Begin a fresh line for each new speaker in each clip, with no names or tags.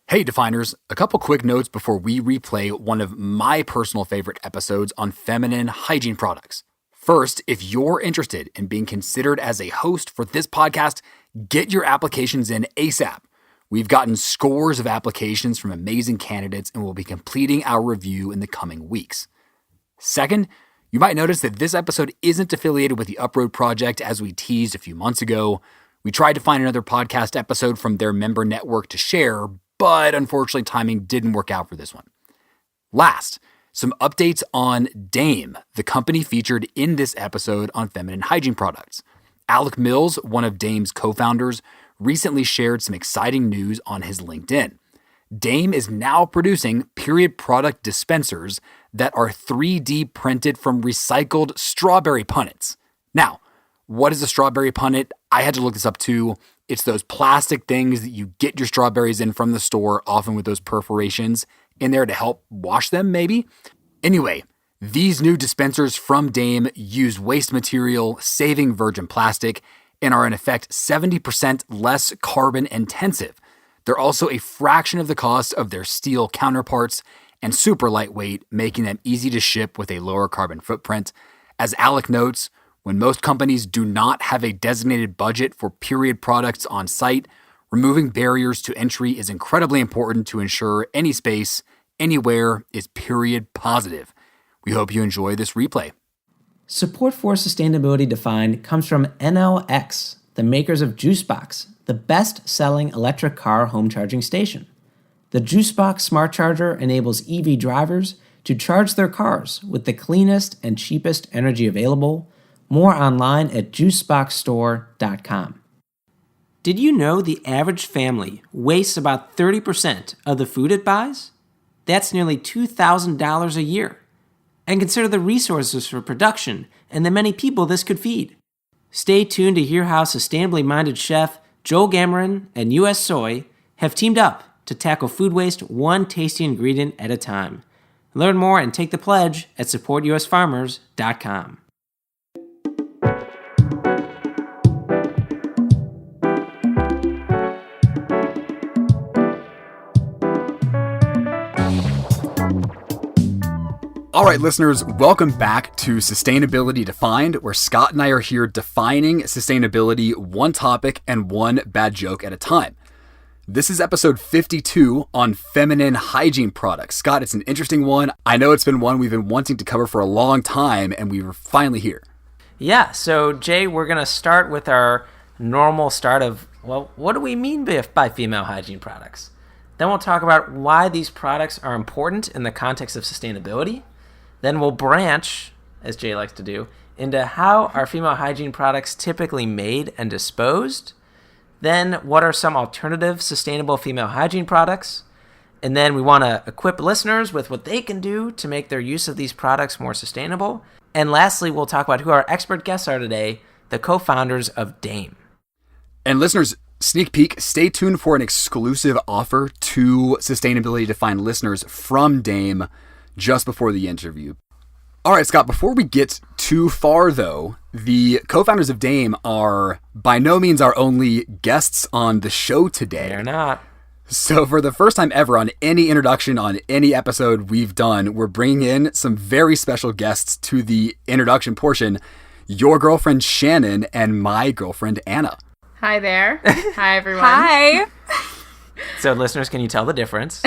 Hey Definers, a couple quick notes before we replay one of my personal favorite episodes on feminine hygiene products. First, if you're interested in being considered as a host for this podcast, get your applications in ASAP. We've gotten scores of applications from amazing candidates and we'll be completing our review in the coming weeks. Second, you might notice that this episode isn't affiliated with the Uproad Project as we teased a few months ago. We tried to find another podcast episode from their member network to share, but unfortunately timing didn't work out for this one. Last, some updates on Dame, the company featured in this episode on feminine hygiene products. Alec Mills, one of Dame's co-founders, recently shared some exciting news on his LinkedIn. Dame is now producing period product dispensers that are 3D printed from recycled strawberry punnets. Now, what is a strawberry punnet? I had to look this up too. It's those plastic things that you get your strawberries in from the store, often with those perforations in there to help wash them, maybe. Anyway, these new dispensers from Dame use waste material, saving virgin plastic, and are in effect 70% less carbon intensive. They're also a fraction of the cost of their steel counterparts and super lightweight, making them easy to ship with a lower carbon footprint. As Alec notes, when most companies do not have a designated budget for period products on site, removing barriers to entry is incredibly important to ensure any space, anywhere is period positive. We hope you enjoy this replay.
Support for Sustainability Defined comes from NLX, the makers of JuiceBox, the best-selling electric car home charging station. The JuiceBox Smart Charger enables EV drivers to charge their cars with the cleanest and cheapest energy available. More online at juiceboxstore.com. Did you know the average family wastes about 30% of the food it buys? That's nearly $2,000 a year. And consider the resources for production and the many people this could feed. Stay tuned to hear how sustainably minded chef Joel Gamorin and US Soy have teamed up to tackle food waste one tasty ingredient at a time. Learn more and take the pledge at supportusfarmers.com.
All right, listeners, welcome back to Sustainability Defined, where Scott and I are here defining sustainability one topic and one bad joke at a time. This is episode 52 on feminine hygiene products. Scott, it's an interesting one. I know it's been one we've been wanting to cover for a long time, and we were finally here.
Yeah, so Jay, we're going to start with our normal start of, well, what do we mean by female hygiene products? Then we'll talk about why these products are important in the context of sustainability. Then we'll branch, as Jay likes to do, into how are female hygiene products typically made and disposed. Then what are some alternative sustainable female hygiene products? And then we want to equip listeners with what they can do to make their use of these products more sustainable. And lastly, we'll talk about who our expert guests are today, the co-founders of Dame.
And listeners, sneak peek, stay tuned for an exclusive offer to Sustainability Defined listeners from Dame just before the interview. All right, Scott, before we get too far, though, the co-founders of Dame are by no means our only guests on the show today.
They're not.
So for the first time ever on any introduction on any episode we've done, we're bringing in some very special guests to the introduction portion, your girlfriend Shannon and my girlfriend Anna.
Hi there. Hi, everyone.
Hi.
So listeners, can you tell the difference?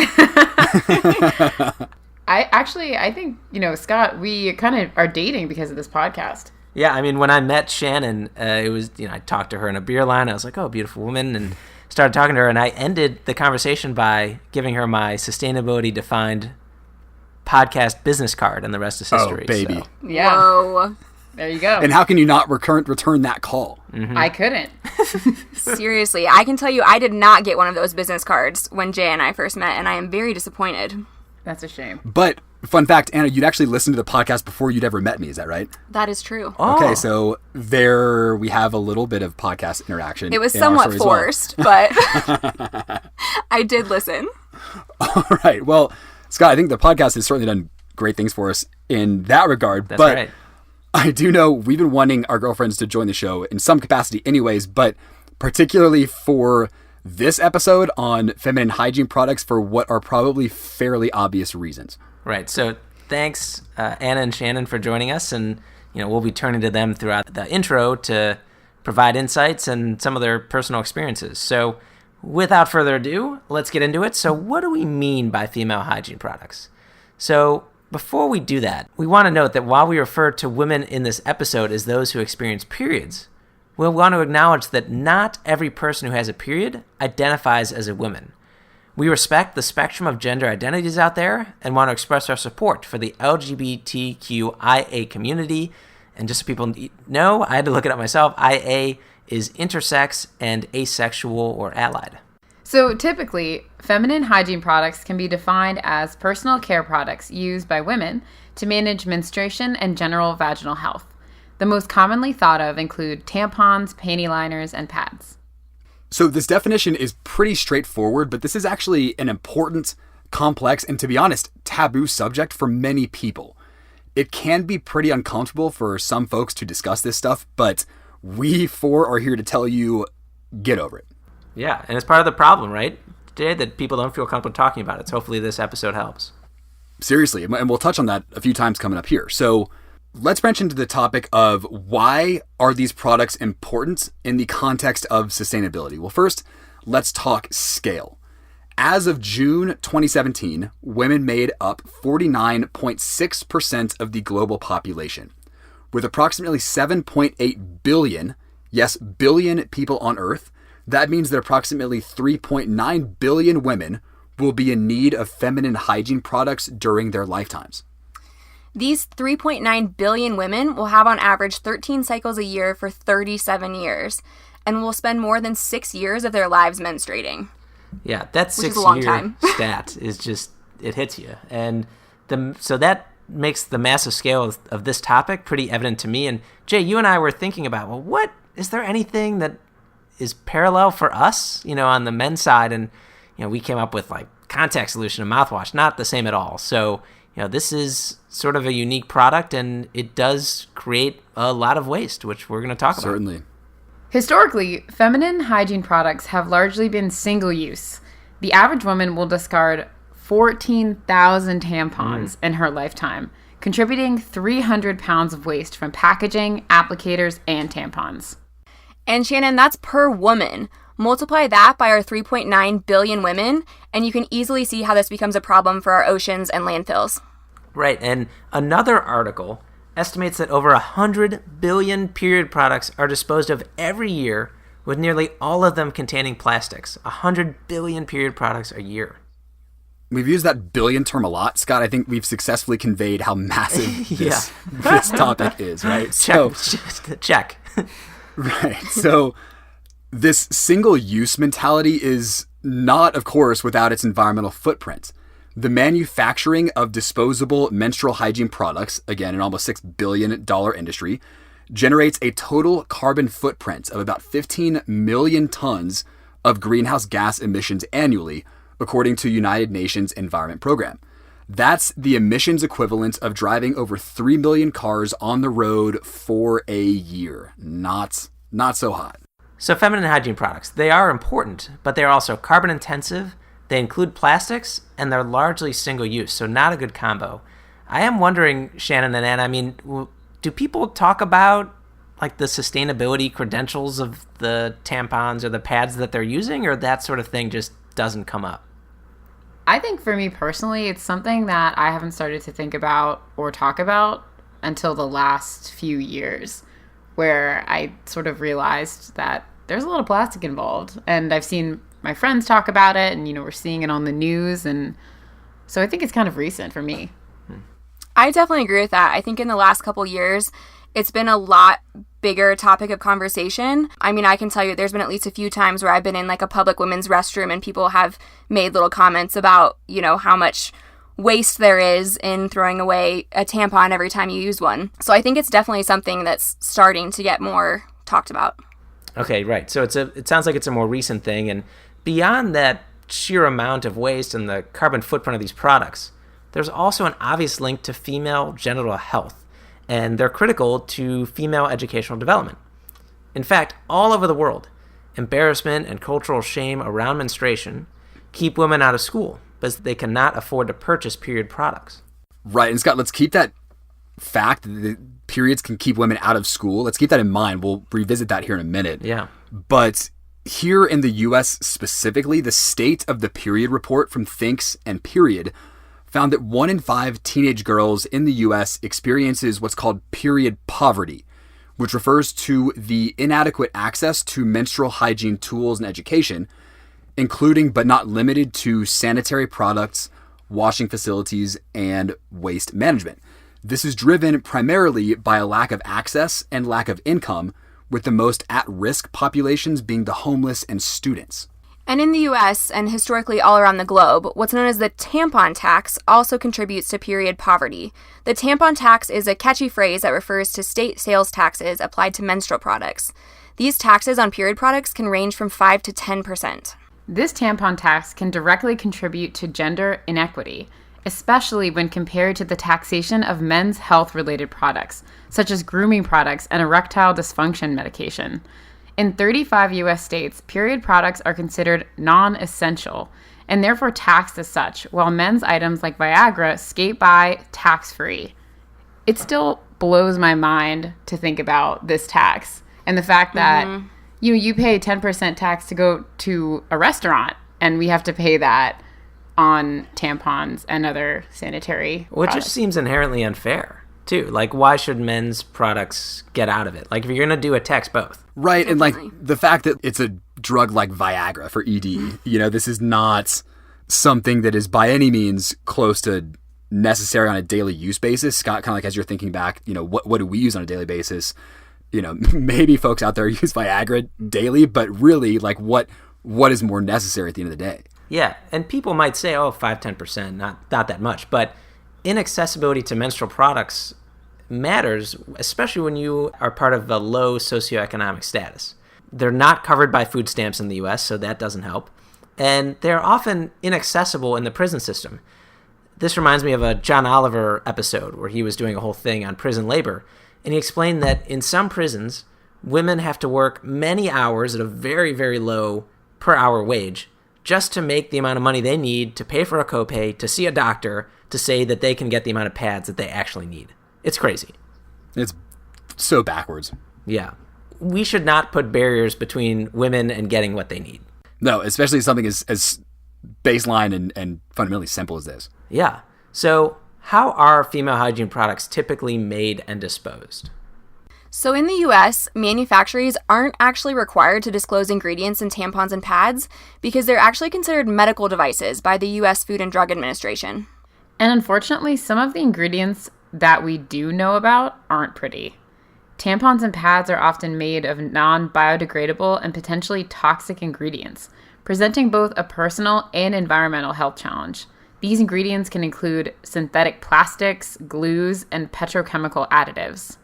I think, Scott, we kind of are dating because of this podcast.
Yeah, I mean, when I met Shannon, it was, I talked to her in a beer line. I was like, oh, beautiful woman, and started talking to her, and I ended the conversation by giving her my Sustainability Defined podcast business card, and the rest is history.
Oh, baby.
So. Yeah.
Whoa.
There you go.
And how can you not return that call?
Mm-hmm. I couldn't.
Seriously, I can tell you I did not get one of those business cards when Jay and I first met, and I am very disappointed.
That's a shame.
But, fun fact, Anna, you'd actually listened to the podcast before you'd ever met me, is that right?
That is true.
Oh.
Okay, so there we have a little bit of podcast interaction.
It was somewhat forced, but I did listen.
All right, well, Scott, I think the podcast has certainly done great things for us in that regard.
That's
but
right.
I do know we've been wanting our girlfriends to join the show in some capacity anyways, but particularly for this episode on feminine hygiene products for what are probably fairly obvious reasons.
Right. So thanks, Anna and Shannon, for joining us. And, we'll be turning to them throughout the intro to provide insights and some of their personal experiences. So without further ado, let's get into it. So what do we mean by female hygiene products? So before we do that, we want to note that while we refer to women in this episode as those who experience periods, we'll want to acknowledge that not every person who has a period identifies as a woman. We respect the spectrum of gender identities out there and want to express our support for the LGBTQIA community. And just so people know, I had to look it up myself, IA is intersex and asexual or allied.
So typically, feminine hygiene products can be defined as personal care products used by women to manage menstruation and general vaginal health. The most commonly thought of include tampons, panty liners, and pads.
So this definition is pretty straightforward, but this is actually an important, complex, and to be honest, taboo subject for many people. It can be pretty uncomfortable for some folks to discuss this stuff, but we four are here to tell you, get over it.
Yeah, and it's part of the problem, right? Today that people don't feel comfortable talking about it. So hopefully this episode helps.
Seriously, and we'll touch on that a few times coming up here. So let's branch into the topic of why are these products important in the context of sustainability? Well, first, let's talk scale. As of June 2017, women made up 49.6% of the global population. With approximately 7.8 billion, yes, billion people on Earth, that means that approximately 3.9 billion women will be in need of feminine hygiene products during their lifetimes.
These 3.9 billion women will have on average 13 cycles a year for 37 years and will spend more than 6 years of their lives menstruating.
Yeah, that 6 year stat is just, it hits you. And so that makes the massive scale of this topic pretty evident to me. And Jay, you and I were thinking about, well, is there anything that is parallel for us, on the men's side? And, we came up with like contact solution and mouthwash, not the same at all. So, this is sort of a unique product and it does create a lot of waste, which we're going to talk about.
Certainly.
Historically, feminine hygiene products have largely been single-use. The average woman will discard 14,000 tampons in her lifetime, contributing 300 pounds of waste from packaging, applicators, and tampons.
And Shannon, that's per woman. Multiply that by our 3.9 billion women, and you can easily see how this becomes a problem for our oceans and landfills.
Right, and another article estimates that over 100 billion period products are disposed of every year, with nearly all of them containing plastics. 100 billion period products a year.
We've used that billion term a lot, Scott. I think we've successfully conveyed how massive this topic is, right?
Check.
Right. So this single-use mentality is not, of course, without its environmental footprint. The manufacturing of disposable menstrual hygiene products, again, an almost $6 billion industry, generates a total carbon footprint of about 15 million tons of greenhouse gas emissions annually, according to United Nations Environment Program. That's the emissions equivalent of driving over 3 million cars on the road for a year. Not so hot.
So feminine hygiene products, they are important, but they're also carbon intensive. They include plastics, and they're largely single-use, so not a good combo. I am wondering, Shannon and Anna, do people talk about like the sustainability credentials of the tampons or the pads that they're using, or that sort of thing just doesn't come up?
I think for me personally, it's something that I haven't started to think about or talk about until the last few years, where I sort of realized that there's a lot of plastic involved. And I've seen my friends talk about it, and, we're seeing it on the news. And so I think it's kind of recent for me.
I definitely agree with that. I think in the last couple years, it's been a lot bigger topic of conversation. I can tell you there's been at least a few times where I've been in like a public women's restroom and people have made little comments about, how much waste there is in throwing away a tampon every time you use one. So I think it's definitely something that's starting to get more talked about.
Okay, right. So it sounds like it's a more recent thing. And beyond that sheer amount of waste and the carbon footprint of these products, there's also an obvious link to female genital health, and they're critical to female educational development. In fact, all over the world,
embarrassment and cultural shame around menstruation keep women out of school because they cannot afford to purchase period products.
Right. And Scott, let's keep that fact that the periods can keep women out of school. Let's keep that in mind. We'll revisit that here in a minute.
Yeah.
But here in the U.S. specifically, the State of the Period report from Thinks and Period found that 1 in 5 teenage girls in the U.S. experiences what's called period poverty, which refers to the inadequate access to menstrual hygiene tools and education, including but not limited to sanitary products, washing facilities, and waste management. This is driven primarily by a lack of access and lack of income, with the most at-risk populations being the homeless and students.
And in the US, and historically all around the globe, what's known as the tampon tax also contributes to period poverty. The tampon tax is a catchy phrase that refers to state sales taxes applied to menstrual products. These taxes on period products can range from 5 to 10%.
This tampon tax can directly contribute to gender inequity, especially when compared to the taxation of men's health-related products, such as grooming products and erectile dysfunction medication. In 35 U.S. states, period products are considered non-essential and therefore taxed as such, while men's items like Viagra skate by tax-free. It still blows my mind to think about this tax and the fact that you pay 10% tax to go to a restaurant, and we have to pay that on tampons and other sanitary
Which
products.
just seems inherently unfair, too. Like, why should men's products get out of it? Like, if you're going to do it, tax both.
Right. And like the fact that it's a drug like Viagra for ED, this is not something that is by any means close to necessary on a daily use basis. Scott, kind of like as you're thinking back, what do we use on a daily basis? Maybe folks out there use Viagra daily, but really like what is more necessary at the end of the day?
Yeah, and people might say, 5-10%, not that much. But inaccessibility to menstrual products matters, especially when you are part of a low socioeconomic status. They're not covered by food stamps in the U.S., so that doesn't help. And they're often inaccessible in the prison system. This reminds me of a John Oliver episode where he was doing a whole thing on prison labor. And he explained that in some prisons, women have to work many hours at a very, very low per hour wage just to make the amount of money they need to pay for a copay, to see a doctor, to say that they can get the amount of pads that they actually need. It's crazy.
It's so backwards.
Yeah. We should not put barriers between women and getting what they need.
No, especially something as baseline and fundamentally simple as this.
Yeah. So how are female hygiene products typically made and disposed?
So in the US, manufacturers aren't actually required to disclose ingredients in tampons and pads because they're actually considered medical devices by the US Food and Drug Administration.
And unfortunately, some of the ingredients that we do know about aren't pretty. Tampons and pads are often made of non-biodegradable and potentially toxic ingredients, presenting both a personal and environmental health challenge. These ingredients can include synthetic plastics, glues, and petrochemical additives.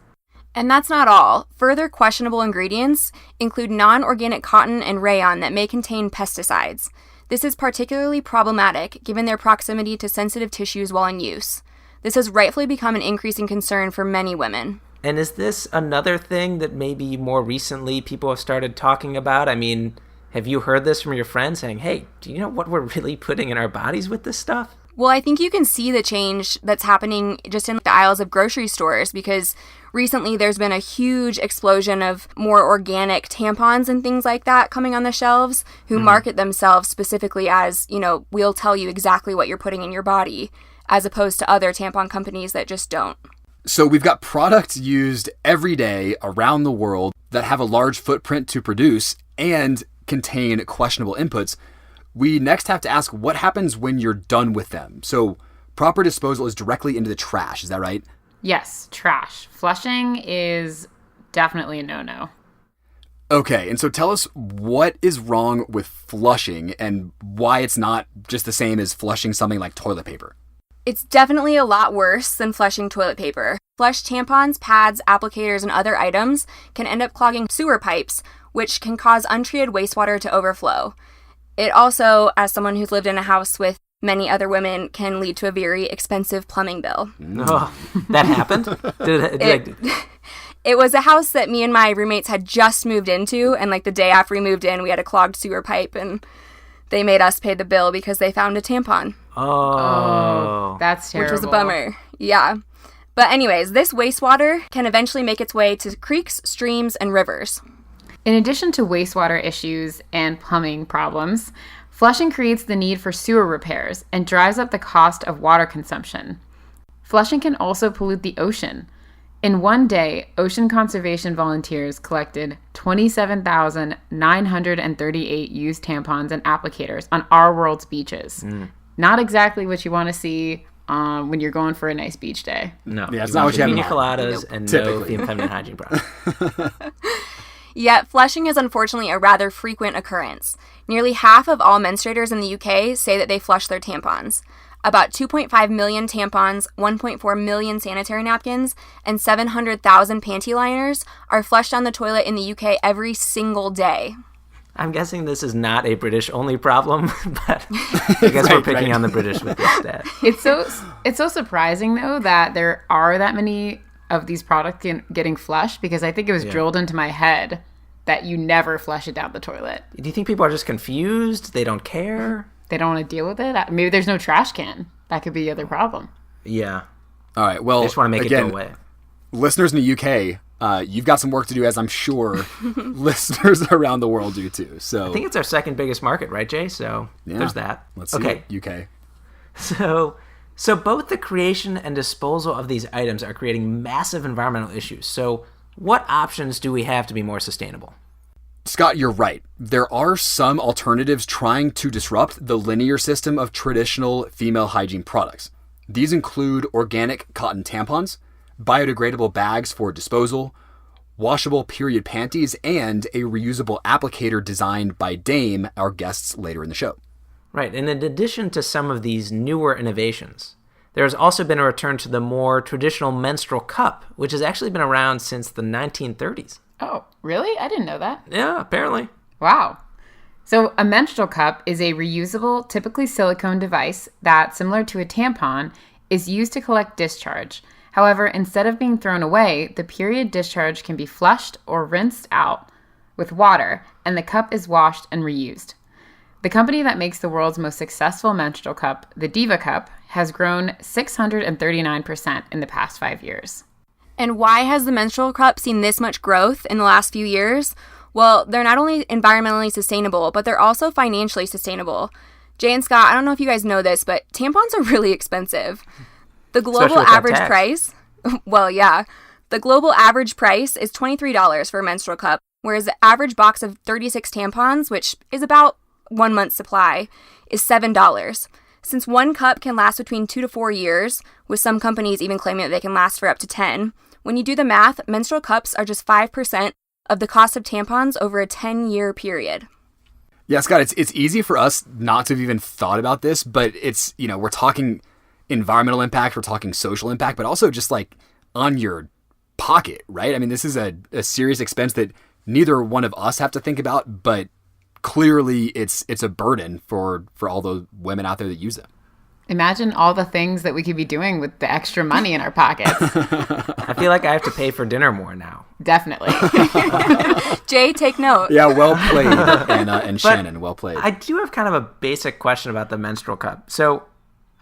And that's not all. Further questionable ingredients include non-organic cotton and rayon that may contain pesticides. This is particularly problematic given their proximity to sensitive tissues while in use. This has rightfully become an increasing concern for many women.
And is this another thing that maybe more recently people have started talking about? I mean, have you heard this from your friends saying, hey, do you know what we're really putting in our bodies with this stuff?
Well, I think you can see the change that's happening just in the aisles of grocery stores because recently there's been a huge explosion of more organic tampons and things like that coming on the shelves who market themselves specifically as, we'll tell you exactly what you're putting in your body, as opposed to other tampon companies that just don't.
So we've got products used every day around the world that have a large footprint to produce and contain questionable inputs. We next have to ask what happens when you're done with them. So proper disposal is directly into the trash. Is that right?
Yes, trash. Flushing is definitely a no-no.
Okay, and so tell us what is wrong with flushing and why it's not just the same as flushing something like toilet paper.
It's definitely a lot worse than flushing toilet paper. Flushed tampons, pads, applicators, and other items can end up clogging sewer pipes, which can cause untreated wastewater to overflow. It also, as someone who's lived in a house with many other women, can lead to a very expensive plumbing bill.
Oh, that happened?
It was a house that me and my roommates had just moved into, and like the day after we moved in, we had a clogged sewer pipe, and they made us pay the bill because they found a tampon.
Oh.
That's terrible.
Which was a bummer. Yeah. But anyways, this wastewater can eventually make its way to creeks, streams, and rivers.
In addition to wastewater issues and plumbing problems, flushing creates the need for sewer repairs and drives up the cost of water consumption. Flushing can also pollute the ocean. In one day, ocean conservation volunteers collected 27,938 used tampons and applicators on our world's beaches. Not exactly what you want to see when you're going for a nice beach day.
No.
Yeah, it's not what you have in
Pina
mind.
coladas and
Typically.
no feminine hygiene products.
Yet, flushing is unfortunately a rather frequent occurrence. Nearly half of all menstruators in the UK say that they flush their tampons. About 2.5 million tampons, 1.4 million sanitary napkins, and 700,000 panty liners are flushed down the toilet in the UK every single day.
I'm guessing this is not a British-only problem, but I guess we're picking on the British with this stat.
It's so surprising, though, that there are that many of these products getting flushed, because I think it was drilled into my head that you never flush it down the toilet.
Do you think people are just confused? They don't care?
They don't want to deal with it? Maybe there's no trash can. That could be the other problem.
Yeah.
All right. Well,
They just want to make
again,
it go away.
listeners in the UK, you've got some work to do, as I'm sure listeners around the world do too. So
I think it's our second biggest market, right, Jay? So there's that.
Let's see.
Okay.
UK.
So both the creation and disposal of these items are creating massive environmental issues. So what options do we have to be more sustainable?
Scott, you're right. There are some alternatives trying to disrupt the linear system of traditional female hygiene products. These include organic cotton tampons, biodegradable bags for disposal, washable period panties, and a reusable applicator designed by Dame, our guests later in the show.
Right. And in addition to some of these newer innovations, there has also been a return to the more traditional menstrual cup, which has actually been around since the 1930s.
Oh, really? I didn't know that.
Yeah, apparently.
Wow. So a menstrual cup is a reusable, typically silicone device that, similar to a tampon, is used to collect discharge. However, instead of being thrown away, the period discharge can be flushed or rinsed out with water, and the cup is washed and reused. The company that makes the world's most successful menstrual cup, the Diva Cup, has grown 639% in the past 5 years.
And why has the menstrual cup seen this much growth in the last few years? Well, they're not only environmentally sustainable, but they're also financially sustainable. Jay and Scott, I don't know if you guys know this, but tampons are really expensive. The global average price, the global average price is $23 for a menstrual cup, whereas the average box of 36 tampons, which is about 1 month's supply, is $7. Since one cup can last between 2 to 4 years, with some companies even claiming that they can last for up to 10, when you do the math, menstrual cups are just 5% of the cost of tampons over a 10-year period.
Yeah, Scott, it's easy for us not to have even thought about this, but it's, we're talking environmental impact, we're talking social impact, but also just like on your pocket, right? I mean, this is a serious expense that neither one of us have to think about, but clearly it's a burden for all those women out there that use them.
Imagine all the things that we could be doing with the extra money in our pockets.
I feel like I have to pay for dinner more now.
Definitely.
Jay, take note.
Yeah, well played, and Shannon, well played.
I do have kind of a basic question about the menstrual cup. So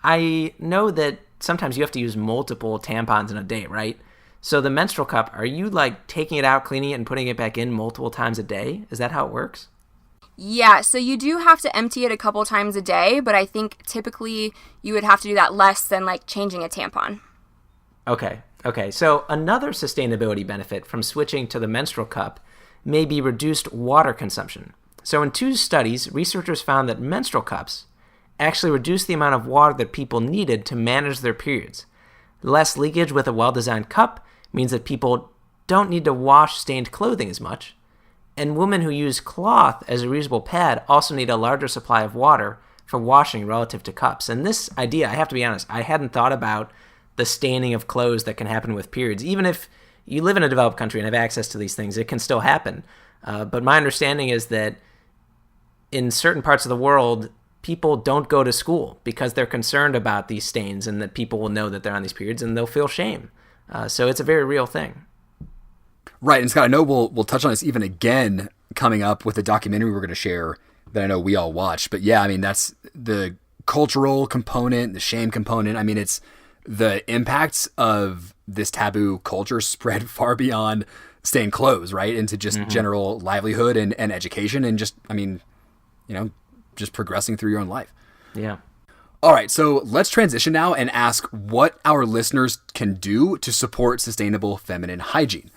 I know that sometimes you have to use multiple tampons in a day, right? So the menstrual cup, are you like taking it out, cleaning it, and putting it back in multiple times a day? Is that how it works?
Yeah, so you do have to empty it a couple times a day, but I think typically you would have to do that less than like changing a tampon.
Okay. So another sustainability benefit from switching to the menstrual cup may be reduced water consumption. So in 2 studies, researchers found that menstrual cups actually reduced the amount of water that people needed to manage their periods. Less leakage with a well-designed cup means that people don't need to wash stained clothing as much. And women who use cloth as a reusable pad also need a larger supply of water for washing relative to cups. And this idea, I have to be honest, I hadn't thought about the staining of clothes that can happen with periods. Even if you live in a developed country and have access to these things, it can still happen. But my understanding is that in certain parts of the world, people don't go to school because they're concerned about these stains and that people will know that they're on these periods and they'll feel shame. So it's a very real thing.
Right, and Scott, I know we'll touch on this even again coming up with the documentary we're going to share that I know we all watched. But yeah, I mean, that's the cultural component, the shame component. I mean, it's the impacts of this taboo culture spread far beyond staying clothes, right? Into just general livelihood and education and just, I mean, just progressing through your own life.
Yeah.
All right, so let's transition now and ask what our listeners can do to support sustainable feminine hygiene.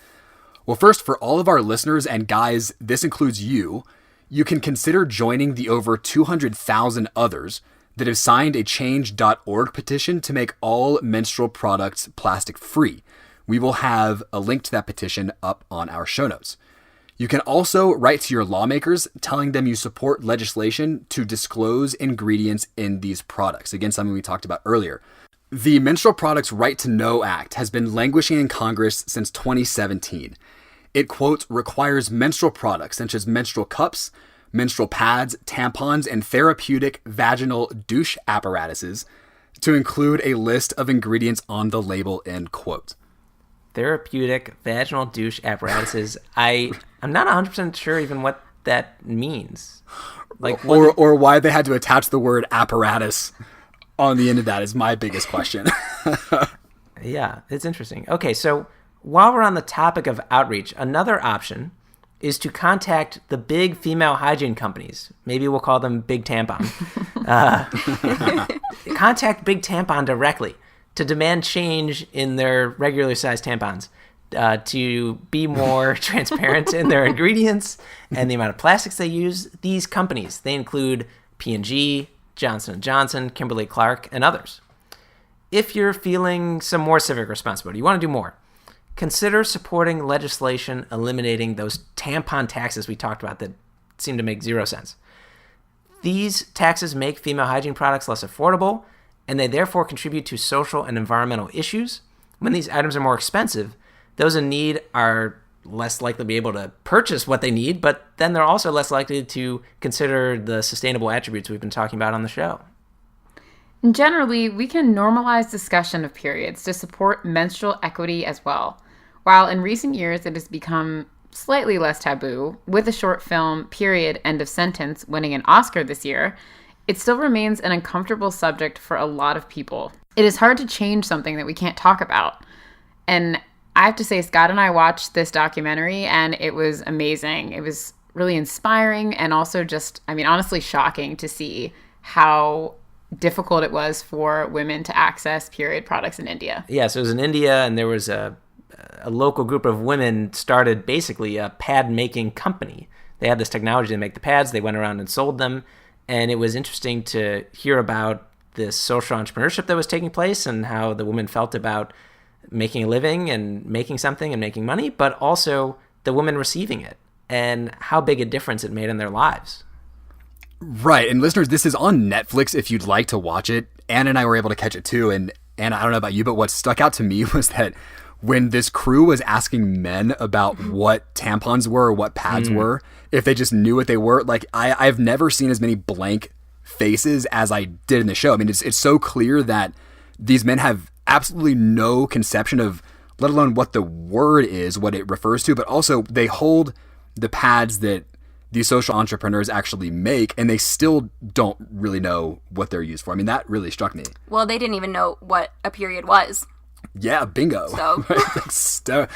Well, first, for all of our listeners, and guys, this includes you can consider joining the over 200,000 others that have signed a change.org petition to make all menstrual products plastic free. We will have a link to that petition up on our show notes. You can also write to your lawmakers telling them you support legislation to disclose ingredients in these products. Again, something we talked about earlier. The Menstrual Products Right to Know Act has been languishing in Congress since 2017. It, quote, requires menstrual products such as menstrual cups, menstrual pads, tampons, and therapeutic vaginal douche apparatuses to include a list of ingredients on the label, end quote.
Therapeutic vaginal douche apparatuses. I'm not 100% sure even what that means. Like,
or why they had to attach the word apparatus on the end of that is my biggest question.
Yeah, it's interesting. Okay, so while we're on the topic of outreach, another option is to contact the big female hygiene companies. Maybe we'll call them Big Tampon. Contact Big Tampon directly to demand change in their regular sized tampons, to be more transparent in their ingredients and the amount of plastics they use. These companies, they include P&G, Johnson & Johnson, Kimberly-Clark, and others. If you're feeling some more civic responsibility, you want to do more, consider supporting legislation eliminating those tampon taxes we talked about that seem to make zero sense. These taxes make female hygiene products less affordable, and they therefore contribute to social and environmental issues. When these items are more expensive, those in need are less likely to be able to purchase what they need, but then they're also less likely to consider the sustainable attributes we've been talking about on the show.
Generally, we can normalize discussion of periods to support menstrual equity as well. While in recent years it has become slightly less taboo, with the short film Period, End of Sentence winning an Oscar this year, it still remains an uncomfortable subject for a lot of people. It is hard to change something that we can't talk about. And I have to say, Scott and I watched this documentary and it was amazing. It was really inspiring and also just, honestly shocking to see how difficult it was for women to access period products in India.
Yeah, so it was in India, and there was a local group of women started basically a pad-making company. They had this technology to make the pads. They went around and sold them. And it was interesting to hear about this social entrepreneurship that was taking place and how the women felt about making a living and making something and making money, but also the women receiving it and how big a difference it made in their lives.
Right. And listeners, this is on Netflix if you'd like to watch it. Anna and I were able to catch it too. And Anna, I don't know about you, but what stuck out to me was that when this crew was asking men about what tampons were or what pads were, if they just knew what they were, like I've never seen as many blank faces as I did in the show. I mean, it's so clear that these men have absolutely no conception of, let alone what the word is, what it refers to, but also they hold the pads that these social entrepreneurs actually make, and they still don't really know what they're used for. I mean, that really struck me.
Well, they didn't even know what a period was.
Yeah, bingo.
So
step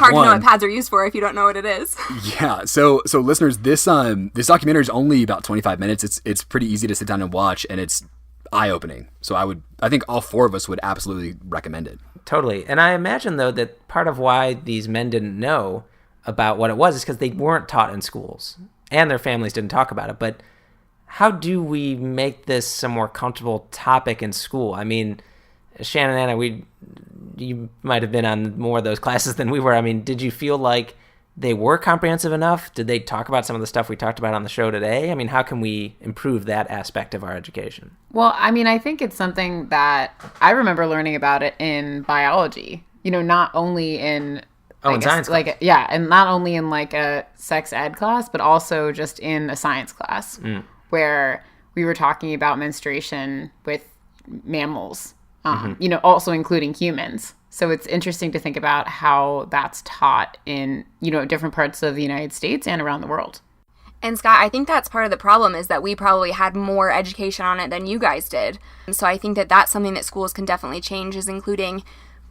hard
one.
to know what pads are used for if you don't know what it is.
Yeah. So listeners, this documentary is only about 25 minutes. It's pretty easy to sit down and watch, and it's eye-opening. So I think all four of us would absolutely recommend it.
Totally. And I imagine though that part of why these men didn't know about what it was is because they weren't taught in schools and their families didn't talk about it. But how do we make this a more comfortable topic in school? I mean, Shannon and Anna, you might have been on more of those classes than we were. I mean, did you feel like they were comprehensive enough? Did they talk about some of the stuff we talked about on the show today? I mean, how can we improve that aspect of our education?
Well, I think it's something that I remember learning about it in biology, not only in
science class.
And not only in like a sex ed class, but also just in a science class where we were talking about menstruation with mammals Also including humans. So it's interesting to think about how that's taught in, different parts of the United States and around the world.
And Scott, I think that's part of the problem is that we probably had more education on it than you guys did. So I think that that's something that schools can definitely change, is including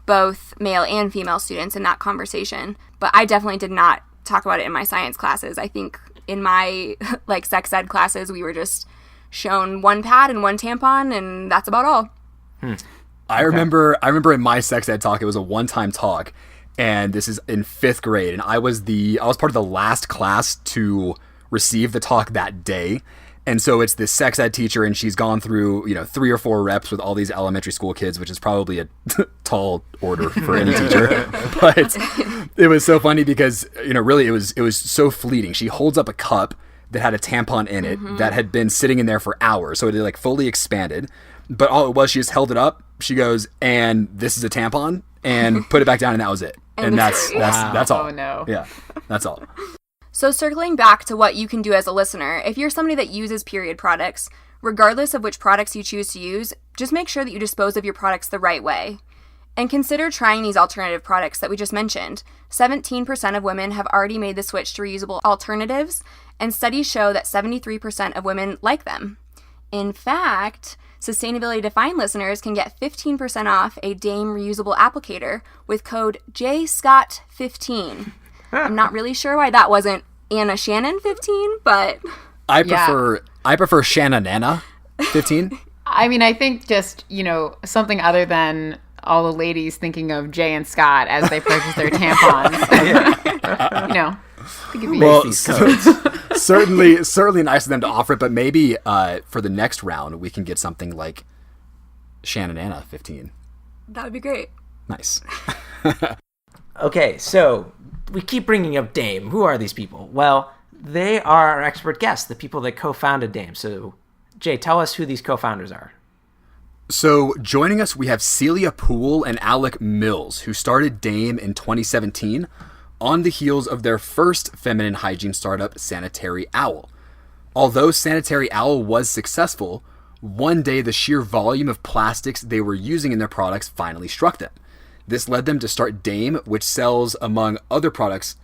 both male and female students in that conversation. But I definitely did not talk about it in my science classes. I think in my sex ed classes, we were just shown one pad and one tampon, and that's about all.
I remember in my sex ed talk, it was a one-time talk, and this is in 5th grade, and I was part of the last class to receive the talk that day. And so it's this sex ed teacher, and she's gone through, 3 or 4 reps with all these elementary school kids, which is probably a tall order for any teacher. But it was so funny because, really it was so fleeting. She holds up a cup that had a tampon in it that had been sitting in there for hours. So it had fully expanded. But all it was, she just held it up. She goes, and this is a tampon, and put it back down, and that was it. And that's all.
Oh no.
Yeah, that's all.
So circling back to what you can do as a listener, if you're somebody that uses period products, regardless of which products you choose to use, just make sure that you dispose of your products the right way. And consider trying these alternative products that we just mentioned. 17% of women have already made the switch to reusable alternatives, and studies show that 73% of women like them. In fact, Sustainability Defined listeners can get 15% off a Dame reusable applicator with code JScott15. I'm not really sure why that wasn't Anna Shannon 15, but
I prefer Shannon Anna 15.
I mean, I think just, something other than all the ladies thinking of Jay and Scott as they purchase their tampons. I think it'd be
certainly nice of them to offer it, but maybe for the next round we can get something like Shannon Anna 15.
That would be great.
Nice.
Okay, so we keep bringing up Dame. Who are these people? Well, they are our expert guests, the people that co-founded Dame. So, Jay, tell us who these co-founders are.
So, joining us, we have Celia Poole and Alec Mills, who started Dame in 2017 on the heels of their first feminine hygiene startup, Sanitary Owl. Although Sanitary Owl was successful, one day the sheer volume of plastics they were using in their products finally struck them. This led them to start Dame, which sells, among other products,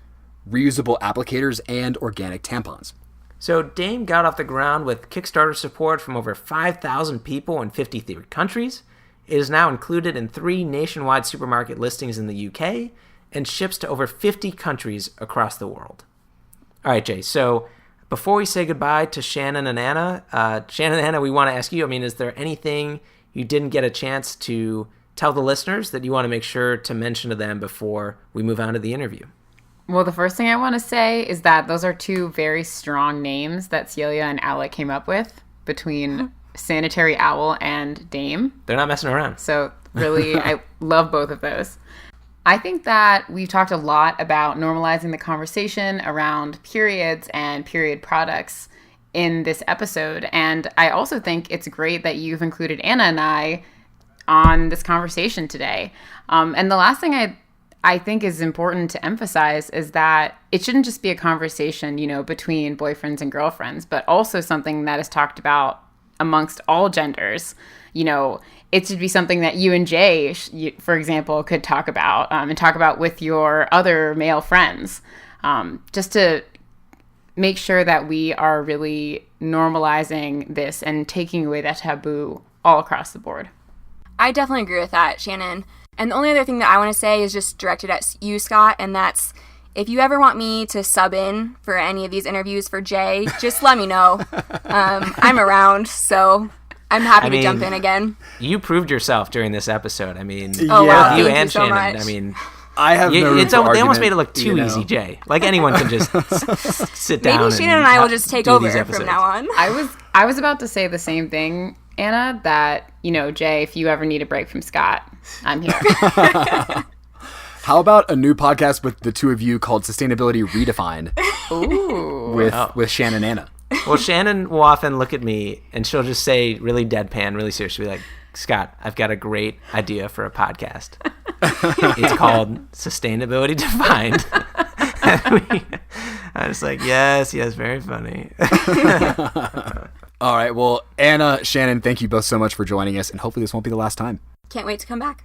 reusable applicators and organic tampons.
So Dame got off the ground with Kickstarter support from over 5,000 people in 53 countries. It is now included in 3 nationwide supermarket listings in the UK and ships to over 50 countries across the world. All right, Jay, so before we say goodbye to Shannon and Anna, we want to ask you, is there anything you didn't get a chance to tell the listeners that you want to make sure to mention to them before we move on to the interview?
Well, the first thing I want to say is that those are 2 very strong names that Celia and Alec came up with between Sanitary Owl and Dame.
They're not messing around.
So really, I love both of those. I think that we've talked a lot about normalizing the conversation around periods and period products in this episode. And I also think it's great that you've included Anna and I on this conversation today. And the last thing I think is important to emphasize is that it shouldn't just be a conversation, between boyfriends and girlfriends, but also something that is talked about amongst all genders. It should be something that you and Jay, for example, could talk about and talk about with your other male friends, just to make sure that we are really normalizing this and taking away that taboo all across the board.
I definitely agree with that, Shannon. And the only other thing that I want to say is just directed at you, Scott, and that's if you ever want me to sub in for any of these interviews for Jay, just let me know. I'm around, so I'm happy to jump in again.
You proved yourself during this episode.
Wow,
you
thank
and
you so
Shannon.
much.
I have no room for argument,
they almost made it look too easy, Jay. Like anyone can just sit down.
Maybe Shannon and I will just take over from now on.
I was about to say the same thing, Anna, that, Jay, if you ever need a break from Scott, I'm here.
How about a new podcast with the 2 of you called Sustainability Redefined?
Ooh.
With Shannon and Anna.
Well, Shannon will often look at me and she'll just say really deadpan, really seriously, like, Scott, I've got a great idea for a podcast. It's called Sustainability Defined. I was like, yes, very funny.
All right, well, Anna, Shannon, thank you both so much for joining us, and hopefully this won't be the last time.
Can't wait to come back.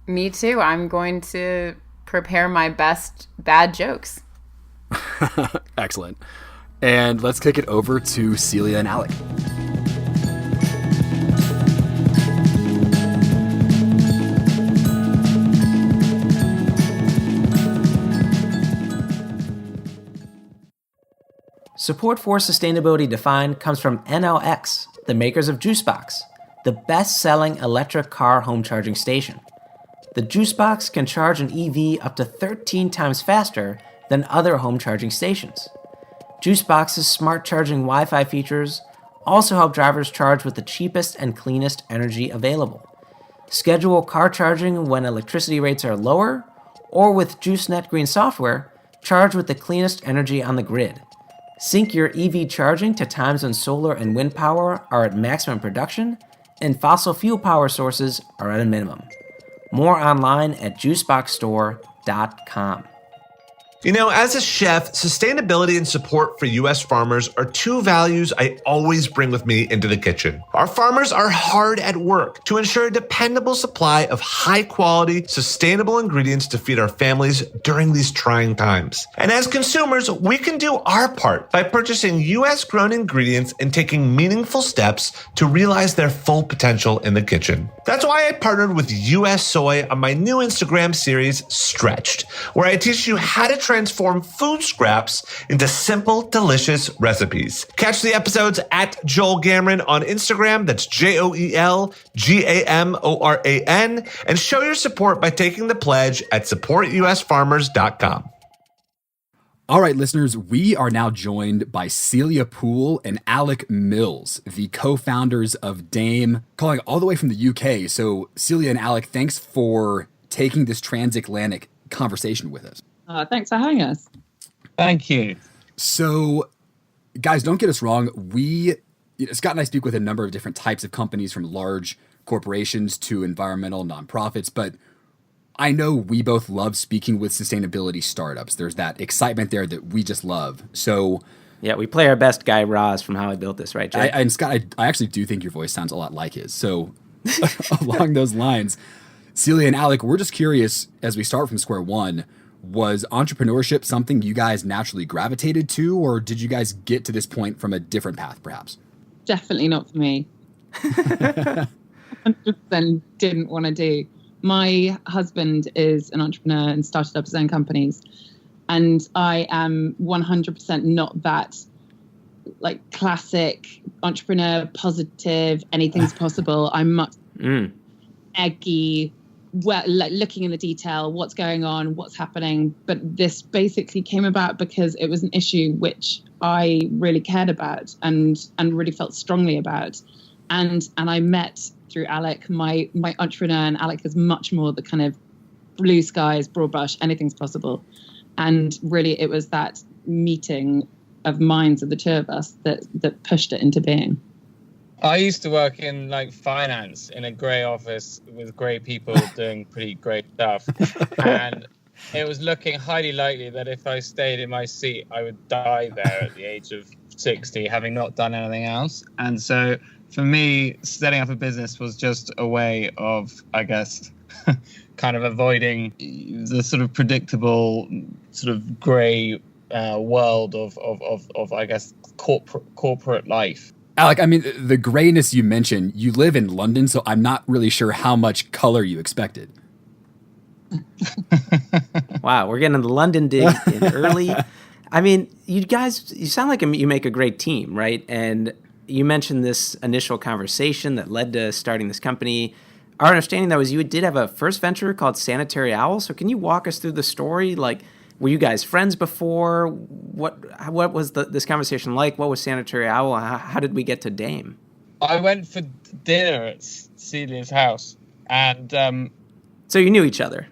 Me too. I'm going to prepare my best bad jokes.
Excellent. And let's kick it over to Celia and Alec.
Support for Sustainability Defined comes from NLX, the makers of JuiceBox, the best-selling electric car home charging station. The JuiceBox can charge an EV up to 13 times faster than other home charging stations. JuiceBox's smart charging Wi-Fi features also help drivers charge with the cheapest and cleanest energy available. Schedule car charging when electricity rates are lower, or with JuiceNet Green software, charge with the cleanest energy on the grid. Sync your EV charging to times when solar and wind power are at maximum production and fossil fuel power sources are at a minimum. More online at juiceboxstore.com.
You know, as a chef, sustainability and support for U.S. farmers are two values I always bring with me into the kitchen. Our farmers are hard at work to ensure a dependable supply of high-quality, sustainable ingredients to feed our families during these trying times. And as consumers, we can do our part by purchasing U.S.-grown ingredients and taking meaningful steps to realize their full potential in the kitchen. That's why I partnered with U.S. Soy on my new Instagram series, Stretched, where I teach you how to transform food scraps into simple, delicious recipes. Catch the episodes at Joel Gamron on Instagram. That's JoelGamorran. And show your support by taking the pledge at supportusfarmers.com.
All right, listeners, we are now joined by Celia Poole and Alec Mills, the co-founders of Dame, calling all the way from the UK. So Celia and Alec, thanks for taking this transatlantic conversation with us.
Thanks for having us.
Thank you.
So, guys, don't get us wrong. Scott and I speak with a number of different types of companies, from large corporations to environmental nonprofits, but I know we both love speaking with sustainability startups. There's that excitement there that we just love. So,
yeah, we play our best Guy Raz from How I Built This, right, Jay?
And Scott, I actually do think your voice sounds a lot like his. So, along those lines, Celia and Alec, we're just curious, as we start from square one, was entrepreneurship something you guys naturally gravitated to, or did you guys get to this point from a different path, perhaps?
Definitely not for me. 100% didn't want to do. My husband is an entrepreneur and started up his own companies. And I am 100% not that like classic entrepreneur, positive, anything's possible. I'm much eggy, well, like looking in the detail, what's going on, what's happening. But this basically came about because it was an issue which I really cared about and really felt strongly about. And I met through Alec, my entrepreneur, and Alec is much more the kind of blue skies, broad brush, anything's possible. And really it was that meeting of minds of the two of us that pushed it into being.
I used to work in like finance in a grey office with grey people doing pretty great stuff. And it was looking highly likely that if I stayed in my seat, I would die there at the age of 60, having not done anything else. And so for me, setting up a business was just a way of, I guess, kind of avoiding the sort of predictable sort of grey world of I guess, corporate life.
Alec, I mean, the grayness you mentioned, you live in London, so I'm not really sure how much color you expected.
Wow, we're getting the London dig in early. I mean, you guys, you sound like you make a great team, right? And you mentioned this initial conversation that led to starting this company. Our understanding, though, is you did have a first venture called Sanitary Owl. So can you walk us through the story? Like, were you guys friends before? What was this conversation like? What was Sanitary Owl? How did we get to Dame?
I went for dinner at Celia's house, and
so you knew each other.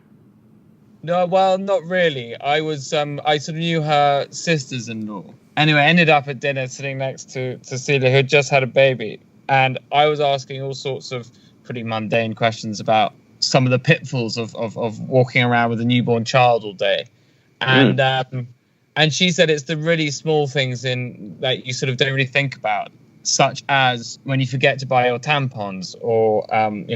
No, well, not really. I sort of knew her sisters-in-law. Anyway, I ended up at dinner sitting next to Celia, who had just had a baby, and I was asking all sorts of pretty mundane questions about some of the pitfalls of walking around with a newborn child all day. And she said it's the really small things in that you sort of don't really think about. such as when you forget to buy your tampons or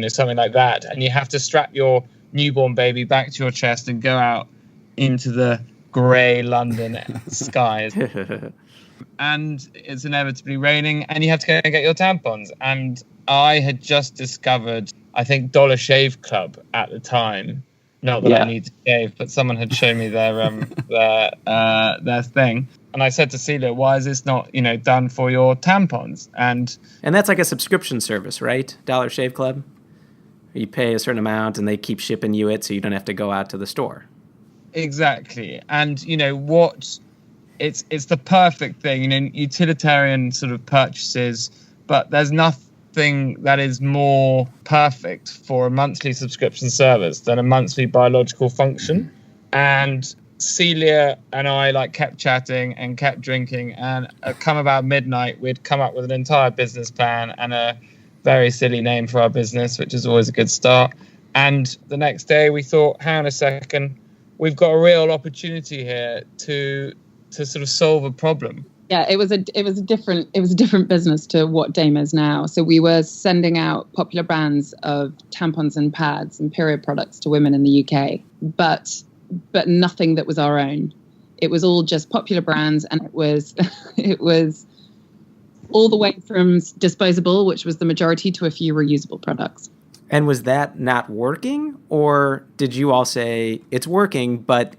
something like that, and you have to strap your newborn baby back to your chest and go out into the grey London skies. And it's inevitably raining, and you have to go and get your tampons. And I had just discovered, I think, Dollar Shave Club at the time. Not that I need to shave, but someone had shown me their thing. And I said to Celia, why is this not, done for your tampons? And
that's like a subscription service, right? Dollar Shave Club? You pay a certain amount and they keep shipping you it so you don't have to go out to the store.
Exactly. And, it's the perfect thing, utilitarian sort of purchases, but there's nothing that is more perfect for a monthly subscription service than a monthly biological function. And Celia and I kept chatting and kept drinking, and come about midnight, we'd come up with an entire business plan and a very silly name for our business, which is always a good start. And the next day we thought, hang on a second, we've got a real opportunity here to sort of solve a problem.
Yeah, it was a different business to what Dame is now. So we were sending out popular brands of tampons and pads and period products to women in the UK, but nothing that was our own. It was all just popular brands, and it was all the way from disposable, which was the majority, to a few reusable products.
And was that not working, or did you all say it's working, but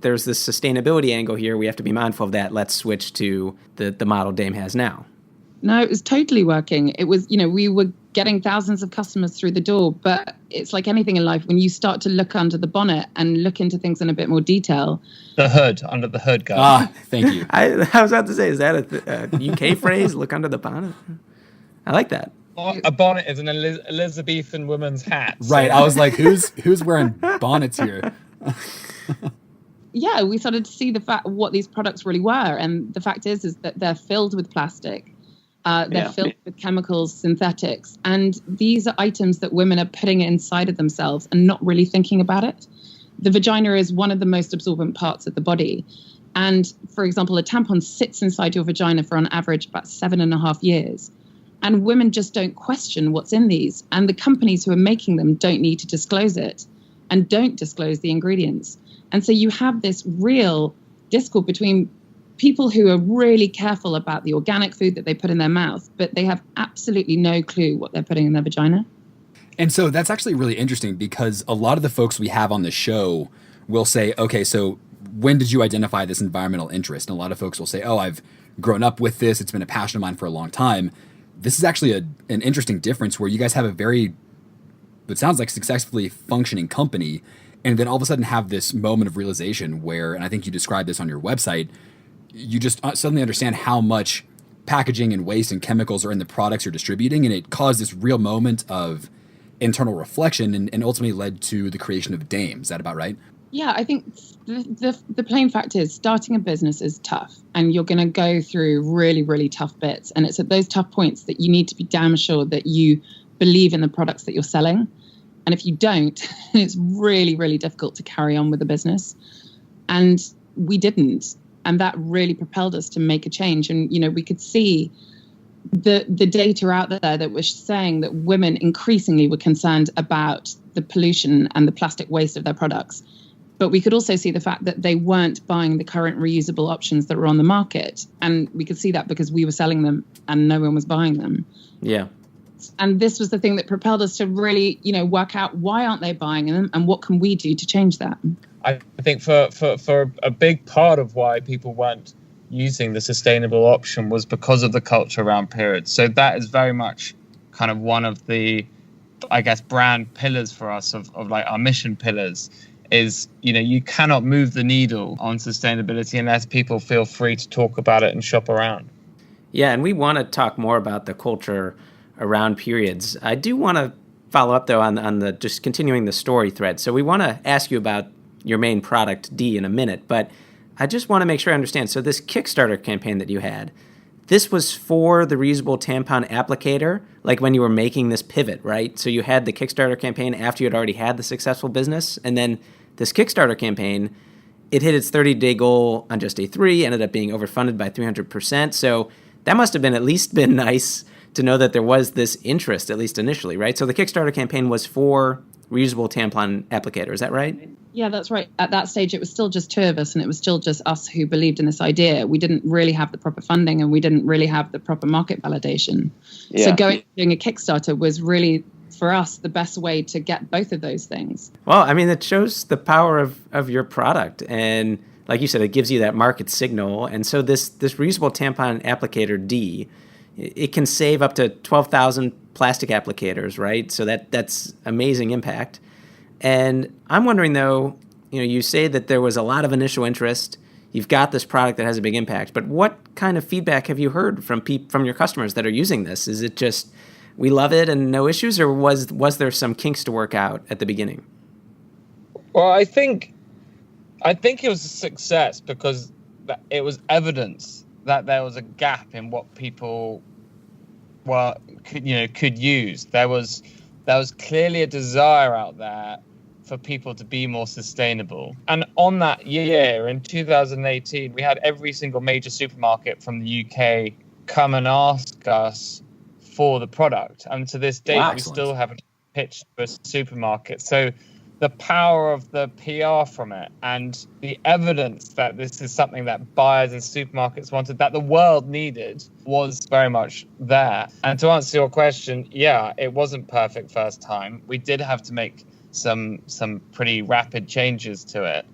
there's this sustainability angle here, we have to be mindful of that, let's switch to the model Dame has now?
No, it was totally working. It was, we were getting thousands of customers through the door, but it's like anything in life, when you start to look under the bonnet and look into things in a bit more detail.
Under the hood, guys.
Thank you.
I was about to say, is that a UK phrase, look under the bonnet? I like that.
A bonnet is an Elizabethan woman's hat.
Right, I was like, who's wearing bonnets here?
Yeah, we started to see what these products really were. And the fact is that they're filled with plastic. They're filled with chemicals, synthetics. And these are items that women are putting inside of themselves and not really thinking about it. The vagina is one of the most absorbent parts of the body. And for example, a tampon sits inside your vagina for on average about 7.5 years. And women just don't question what's in these. And the companies who are making them don't need to disclose it and don't disclose the ingredients. And so you have this real discord between people who are really careful about the organic food that they put in their mouth, but they have absolutely no clue what they're putting in their vagina.
And so that's actually really interesting, because a lot of the folks we have on the show will say, okay, so when did you identify this environmental interest? And a lot of folks will say, oh, I've grown up with this. It's been a passion of mine for a long time. This is actually an interesting difference where you guys have a very, it sounds like, successfully functioning company, and then all of a sudden have this moment of realization where, and I think you described this on your website, you just suddenly understand how much packaging and waste and chemicals are in the products you're distributing, and it caused this real moment of internal reflection and ultimately led to the creation of Dame. Is that about right?
Yeah, I think the plain fact is starting a business is tough, and you're going to go through really, really tough bits. And it's at those tough points that you need to be damn sure that you believe in the products that you're selling. And if you don't, it's really, really difficult to carry on with the business. And we didn't. And that really propelled us to make a change. And, we could see the data out there that was saying that women increasingly were concerned about the pollution and the plastic waste of their products. But we could also see the fact that they weren't buying the current reusable options that were on the market. And we could see that because we were selling them and no one was buying them.
Yeah.
And this was the thing that propelled us to really, work out why aren't they buying them and what can we do to change that?
I think for a big part of why people weren't using the sustainable option was because of the culture around periods. So that is very much kind of one of the, I guess, brand pillars for us of like our mission pillars is, you cannot move the needle on sustainability unless people feel free to talk about it and shop around.
Yeah, and we want to talk more about the culture around periods. I do want to follow up, though, on the just continuing the story thread. So we want to ask you about your main product, D, in a minute, but I just want to make sure I understand. So this Kickstarter campaign that you had, this was for the reusable tampon applicator, like when you were making this pivot, right? So you had the Kickstarter campaign after you had already had the successful business, and then this Kickstarter campaign, it hit its 30-day goal on just day 3, ended up being overfunded by 300%. So That must have been at least been nice to know that there was this interest, at least initially, right? So the Kickstarter campaign was for reusable tampon applicator. Is that right?
Yeah, that's right. At that stage, it was still just two of us, and it was still just us who believed in this idea. We didn't really have the proper funding, and we didn't really have the proper market validation. Yeah. So doing a Kickstarter was really, for us, the best way to get both of those things.
Well, I mean, it shows the power of your product. And like you said, it gives you that market signal. And so this reusable tampon applicator D, it can save up to 12,000 plastic applicators, right? So that's amazing impact. And I'm wondering, though, you say that there was a lot of initial interest. You've got this product that has a big impact. But what kind of feedback have you heard from your customers that are using this? Is it just, we love it and no issues, or was there some kinks to work out at the beginning?
Well, I think it was a success because it was evidence that there was a gap in what people could use. There was clearly a desire out there for people to be more sustainable. And on that year, in 2018, we had every single major supermarket from the UK come and ask us for the product. And to this day, we still haven't pitched to a supermarket. So the power of the PR from it and the evidence that this is something that buyers and supermarkets wanted, that the world needed, was very much there. And to answer your question, yeah, it wasn't perfect first time. We did have to make some pretty rapid changes to it.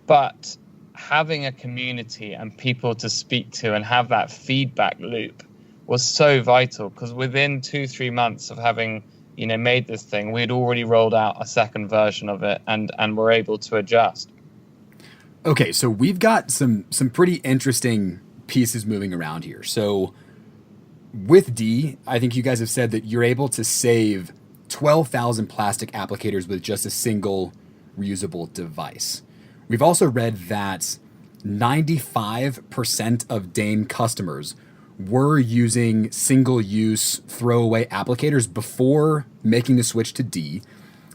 But having a community and people to speak to and have that feedback loop was so vital, because within 2-3 months of having made this thing, we had already rolled out a second version of it and were able to adjust.
Okay, so we've got some pretty interesting pieces moving around here. So with D, I think you guys have said that you're able to save 12,000 plastic applicators with just a single reusable device. We've also read that 95% of Dame customers were using single-use throwaway applicators before making the switch to D,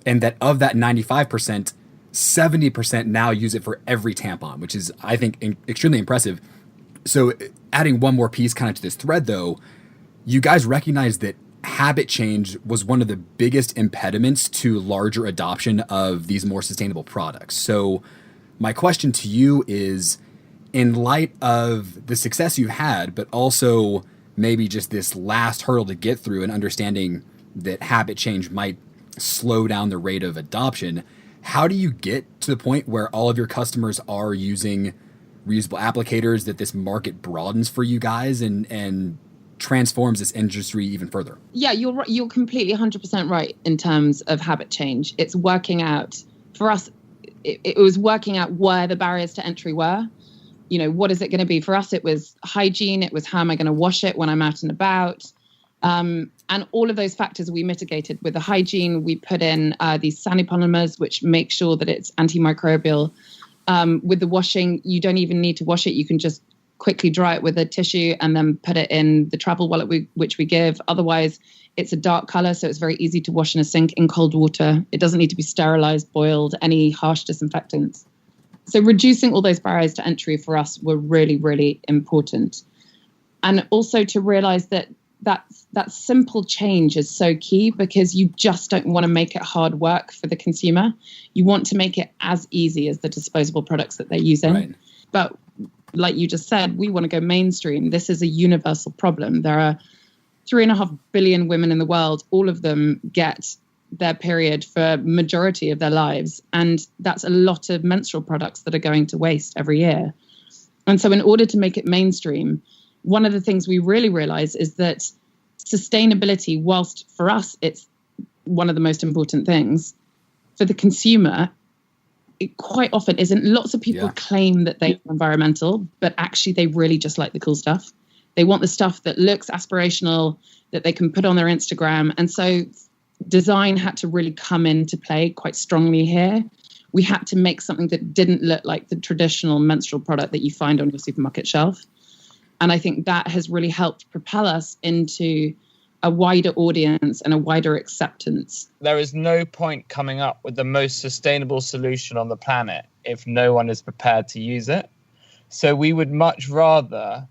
and that of that 95%, 70% now use it for every tampon, which is, I think, extremely impressive. So adding one more piece kind of to this thread, though, you guys recognize that habit change was one of the biggest impediments to larger adoption of these more sustainable products. So my question to you is, in light of the success you've had, but also maybe just this last hurdle to get through and understanding that habit change might slow down the rate of adoption, how do you get to the point where all of your customers are using reusable applicators, that this market broadens for you guys and transforms this industry even further? Yeah,
you're completely 100% right in terms of habit change. It's working out, for us, it was working out where the barriers to entry were. What is it going to be? For us, it was hygiene. It was, how am I going to wash it when I'm out and about? And all of those factors we mitigated. With the hygiene, we put in these sanipolymers, which make sure that it's antimicrobial. With the washing, you don't even need to wash it. You can just quickly dry it with a tissue and then put it in the travel wallet which we give. Otherwise, it's a dark color, so it's very easy to wash in a sink in cold water. It doesn't need to be sterilized, boiled, any harsh disinfectants. So reducing all those barriers to entry for us were really, really important. And also to realize that simple change is so key, because you just don't want to make it hard work for the consumer. You want to make it as easy as the disposable products that they're using. Right. But like you just said, we want to go mainstream. This is a universal problem. There are 3.5 billion women in the world. All of them get their period for majority of their lives. And that's a lot of menstrual products that are going to waste every year. And so in order to make it mainstream, one of the things we really realize is that sustainability, whilst for us, it's one of the most important things, for the consumer, it quite often isn't. Lots of people claim that they're environmental, but actually they really just like the cool stuff. They want the stuff that looks aspirational, that they can put on their Instagram. And so design had to really come into play quite strongly here. We had to make something that didn't look like the traditional menstrual product that you find on your supermarket shelf. And I think that has really helped propel us into a wider audience and a wider acceptance.
There is no point coming up with the most sustainable solution on the planet if no one is prepared to use it. So we would much rather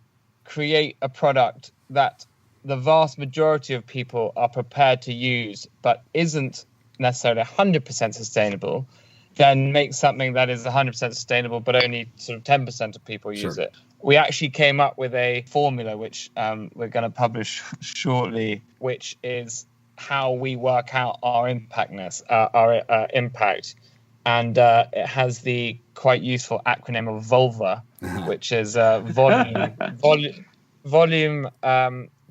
create a product that the vast majority of people are prepared to use, but isn't necessarily 100% sustainable, then make something that is 100% sustainable, but only sort of 10% of people use it. We actually came up with a formula, which we're going to publish shortly, which is how we work out our impact. And it has the quite useful acronym of VOLVA, which is volume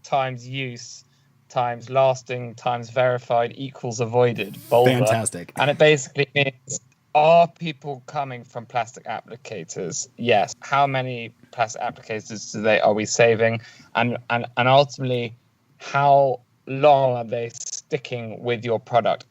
times use times lasting times verified equals avoided. VOLVA.
Fantastic.
And it basically means, are people coming from plastic applicators? Yes. How many plastic applicators are we saving? And ultimately, how long are they sticking with your product?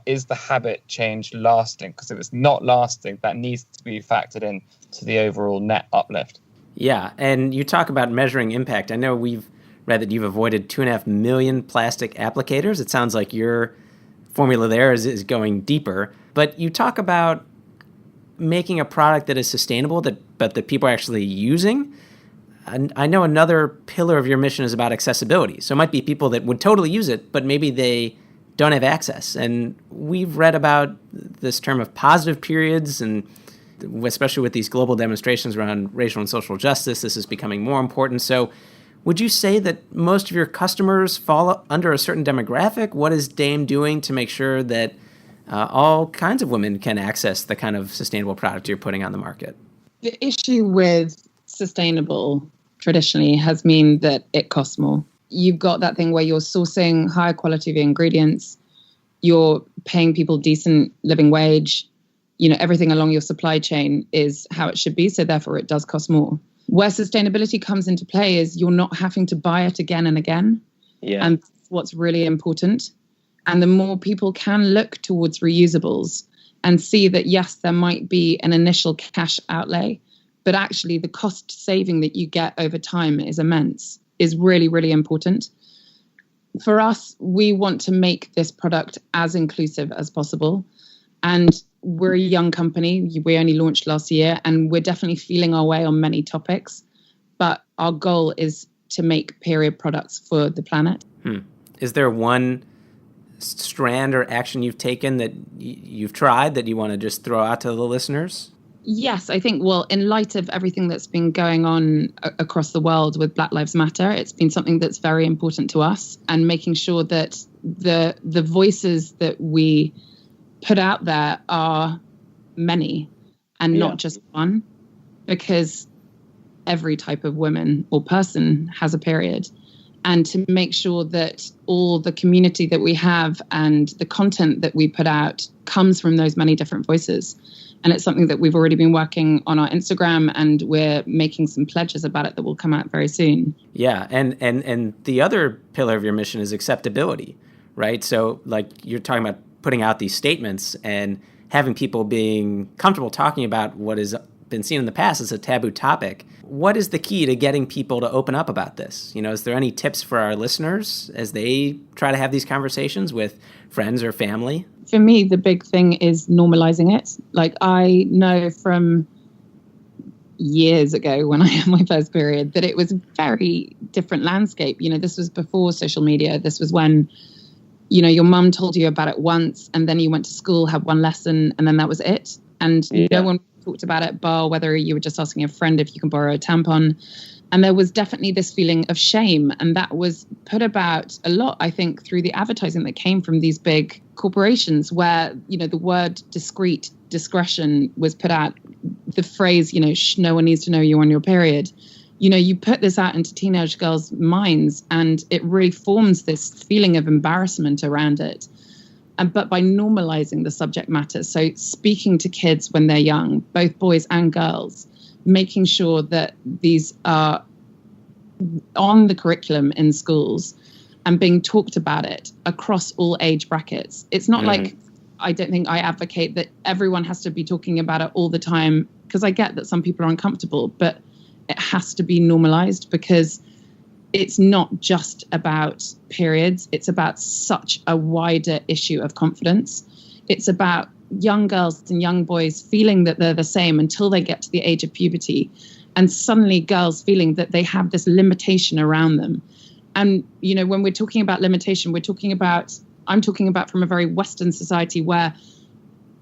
Is the habit change lasting? Because if it's not lasting, that needs to be factored in to the overall net uplift.
Yeah, and you talk about measuring impact. I know we've read that you've avoided 2.5 million plastic applicators. It sounds like your formula there is going deeper. But you talk about making a product that is sustainable, but that people are actually using. And I know another pillar of your mission is about accessibility. So it might be people that would totally use it, but maybe they don't have access. And we've read about this term of positive periods, and especially with these global demonstrations around racial and social justice, this is becoming more important. So would you say that most of your customers fall under a certain demographic? What is Dame doing to make sure that all kinds of women can access the kind of sustainable product you're putting on the market?
The issue with sustainable traditionally has meant that it costs more. You've got that thing where you're sourcing higher quality of ingredients, you're paying people decent living wage, everything along your supply chain is how it should be, so therefore it does cost more. Where sustainability comes into play is you're not having to buy it again and again. Yeah. And that's what's really important. And the more people can look towards reusables and see that, yes, there might be an initial cash outlay, but actually the cost saving that you get over time is immense, is really, really important. For us, we want to make this product as inclusive as possible. And we're a young company. We only launched last year, and we're definitely feeling our way on many topics. But our goal is to make period products for the planet.
Is there one strand or action you've taken that you've tried that you want to just throw out to the listeners?
Yes, I think, in light of everything that's been going on across the world with Black Lives Matter, it's been something that's very important to us, and making sure that the voices that we put out there are many and not just one, because every type of woman or person has a period. And to make sure that all the community that we have and the content that we put out comes from those many different voices. And it's something that we've already been working on our Instagram, and we're making some pledges about it that will come out very soon.
Yeah, and the other pillar of your mission is acceptability, right? So like you're talking about putting out these statements and having people being comfortable talking about what has been seen in the past as a taboo topic. What is the key to getting people to open up about this? Is there any tips for our listeners as they try to have these conversations with friends or family?
For me, the big thing is normalizing it. Like, I know from years ago when I had my first period that it was a very different landscape. This was before social media. This was when your mum told you about it once, and then you went to school, had one lesson, and then that was it. And no one talked about it, bar whether you were just asking a friend if you can borrow a tampon. And there was definitely this feeling of shame. And that was put about a lot, I think, through the advertising that came from these big corporations where, the word discretion was put out. The phrase, no one needs to know you're on your period. You put this out into teenage girls' minds, and it really forms this feeling of embarrassment around it. But by normalizing the subject matter, so speaking to kids when they're young, both boys and girls, making sure that these are on the curriculum in schools and being talked about it across all age brackets. It's not like, I don't think I advocate that everyone has to be talking about it all the time, because I get that some people are uncomfortable, but it has to be normalized, because it's not just about periods. It's about such a wider issue of confidence. It's about young girls and young boys feeling that they're the same until they get to the age of puberty. and suddenly girls feeling that they have this limitation around them. And, you know, when we're talking about limitation, I'm talking about from a very Western society where